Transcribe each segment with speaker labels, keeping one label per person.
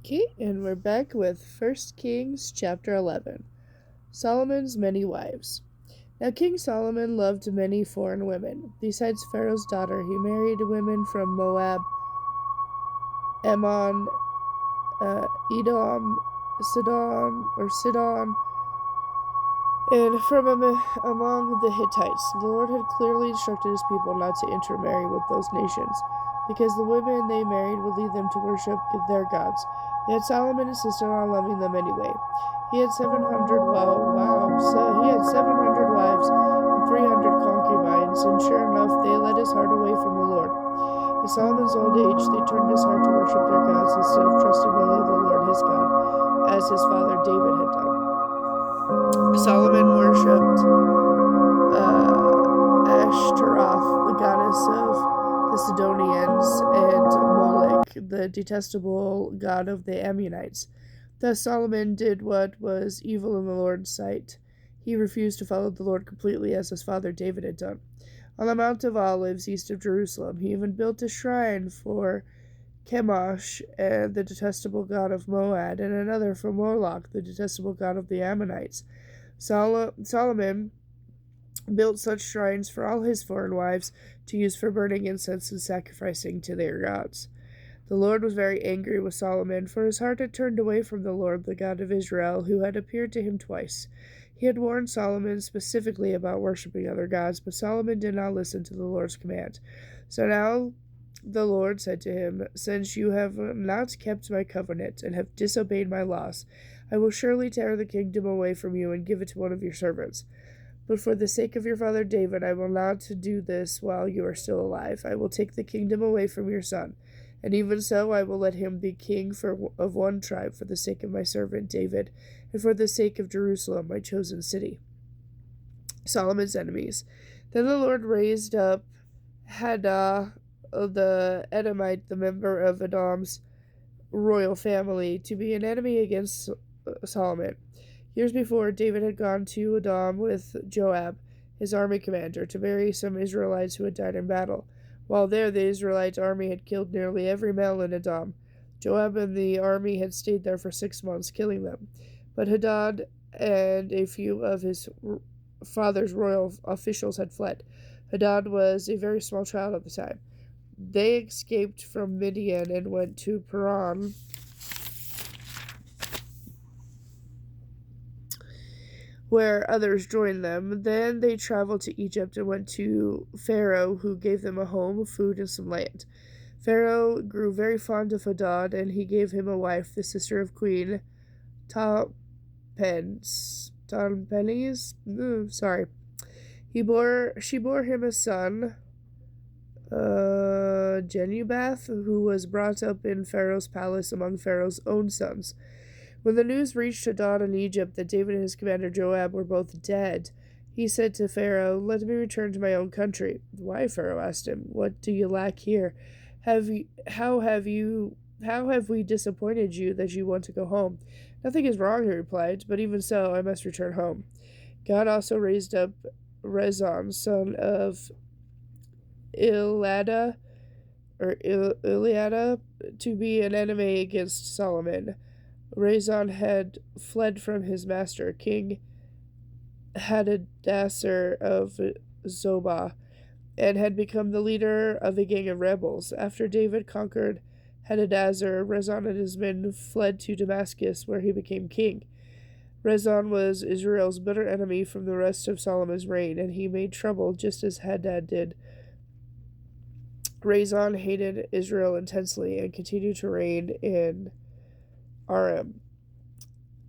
Speaker 1: Okay, and we're back with First Kings chapter 11. Solomon's many wives. Now King Solomon loved many foreign women. Besides Pharaoh's daughter, he married women from Moab, Ammon, Edom, Sidon, and from among the Hittites. The Lord had clearly instructed his people not to intermarry with those nations, because the women they married would lead them to worship their gods. Yet Solomon insisted on loving them anyway. He had 700 so he had 700 wives and 300 concubines, and sure enough, they led his heart away from the Lord. In Solomon's old age, they turned his heart to worship their gods instead of trusting only the Lord his God, as his father David had done. Solomon worshipped Ashtaroth, the goddess of the Sidonians, and Molech, the detestable god of the Ammonites. Thus Solomon did what was evil in the Lord's sight. He refused to follow the Lord completely as his father David had done. On the Mount of Olives east of Jerusalem, he even built a shrine for Chemosh, the detestable god of Moab, and another for Moloch, the detestable god of the Ammonites. Solomon built such shrines for all his foreign wives to use for burning incense and sacrificing to their gods. The Lord was very angry with Solomon, for his heart had turned away from the Lord, the God of Israel, who had appeared to him twice. He had warned Solomon specifically about worshiping other gods, but Solomon did not listen to the Lord's command. So now the Lord said to him, "Since you have not kept my covenant and have disobeyed my laws, I will surely tear the kingdom away from you and give it to one of your servants. But for the sake of your father David, I will not do this while you are still alive. I will take the kingdom away from your son. And even so, I will let him be king of one tribe for the sake of my servant David, and for the sake of Jerusalem, my chosen city." Solomon's enemies. Then the Lord raised up Hadad the Edomite, the member of Edom's royal family, to be an enemy against Solomon. Years before, David had gone to Edom with Joab, his army commander, to bury some Israelites who had died in battle. While there, the Israelite army had killed nearly every male in Edom. Joab and the army had stayed there for 6 months, killing them. But Hadad and a few of his father's royal officials had fled. Hadad was a very small child at the time. They escaped from Midian and went to Paran, where others joined them. Then they traveled to Egypt and went to Pharaoh, who gave them a home, food, and some land. Pharaoh grew very fond of Hadad, and he gave him a wife, the sister of Queen Tahpenes. Sorry. She bore him a son, Genubath, who was brought up in Pharaoh's palace among Pharaoh's own sons. When the news reached Hadad in Egypt that David and his commander Joab were both dead, he said to Pharaoh, "Let me return to my own country." "Why?" Pharaoh asked him. "What do you lack here? How have we disappointed you that you want to go home?" "Nothing is wrong," he replied, "but even so, I must return home." God also raised up Rezon, son of Eliada, to be an enemy against Solomon. Rezon had fled from his master, King Hadadasser of Zobah, and had become the leader of a gang of rebels. After David conquered Hadadazzer, Rezon and his men fled to Damascus, where he became king. Rezon was Israel's bitter enemy from the rest of Solomon's reign, and he made trouble just as Hadad did. Rezon hated Israel intensely and continued to reign in Aram.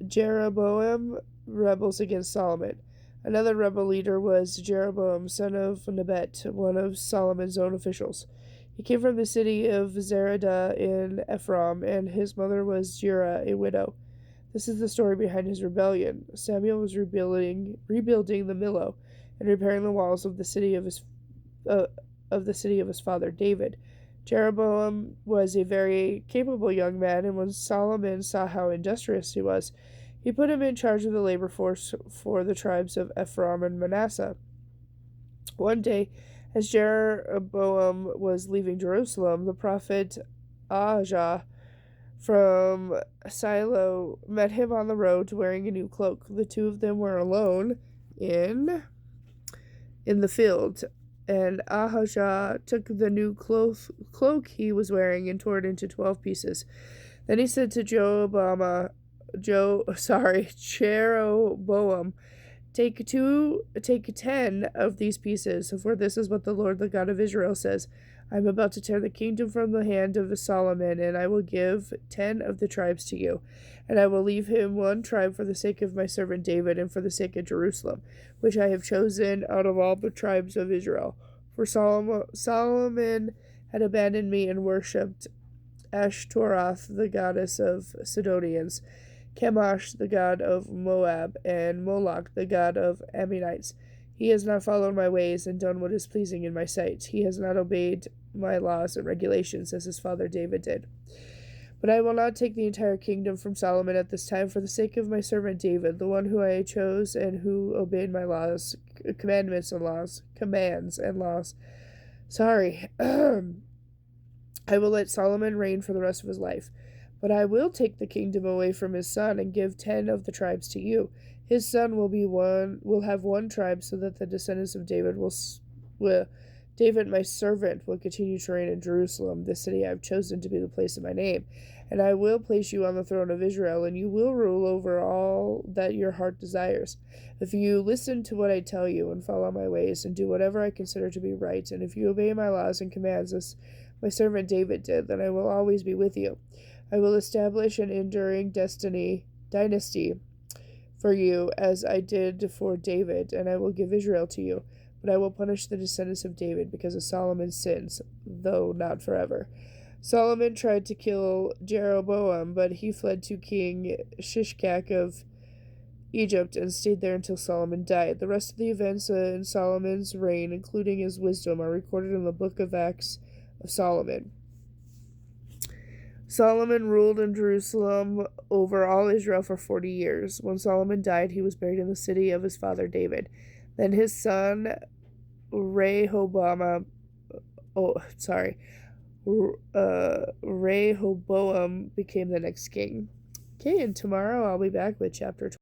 Speaker 1: Jeroboam rebels against Solomon. Another rebel leader was Jeroboam, son of Nebat, one of Solomon's own officials. He came from the city of Zeradah in Ephraim, and his mother was Zerah, a widow. This is the story behind his rebellion. Samuel was rebuilding the Millo and repairing the walls of the city of his father David. Jeroboam was a very capable young man, and when Solomon saw how industrious he was, he put him in charge of the labor force for the tribes of Ephraim and Manasseh. One day, as Jeroboam was leaving Jerusalem, the prophet Ahijah from Silo met him on the road wearing a new cloak. The two of them were alone in the field, and Ahijah took the new cloak he was wearing and tore it into 12 pieces. Then he said to Jeroboam, Take 10 of these pieces, for this is what the Lord, the God of Israel, says. I am about to tear the kingdom from the hand of Solomon, and I will give 10 of the tribes to you. And I will leave him one tribe for the sake of my servant David and for the sake of Jerusalem, which I have chosen out of all the tribes of Israel. For Solomon had abandoned me and worshipped Ashtaroth, the goddess of Sidonians, Chemosh, the god of Moab, and Moloch, the god of Ammonites. He has not followed my ways and done what is pleasing in my sight. He has not obeyed my laws and regulations as his father David did. But I will not take the entire kingdom from Solomon at this time for the sake of my servant David, the one who I chose and who obeyed my commands and laws. Sorry. I will let Solomon reign for the rest of his life. But I will take the kingdom away from his son and give 10 of the tribes to you. His son will have one tribe, so that the descendants of David David, my servant, will continue to reign in Jerusalem, the city I have chosen to be the place of my name. And I will place you on the throne of Israel, and you will rule over all that your heart desires. If you listen to what I tell you and follow my ways and do whatever I consider to be right, and if you obey my laws and commands as my servant David did, then I will always be with you. I will establish an enduring dynasty for you, as I did for David, and I will give Israel to you. But I will punish the descendants of David because of Solomon's sins, though not forever. Solomon tried to kill Jeroboam, but he fled to King Shishak of Egypt and stayed there until Solomon died. The rest of the events in Solomon's reign, including his wisdom, are recorded in the book of Acts of Solomon. Solomon ruled in Jerusalem over all Israel for 40 years. When Solomon died, he was buried in the city of his father David. Then his son Rehoboam became the next king. Okay, and tomorrow I'll be back with chapter 20.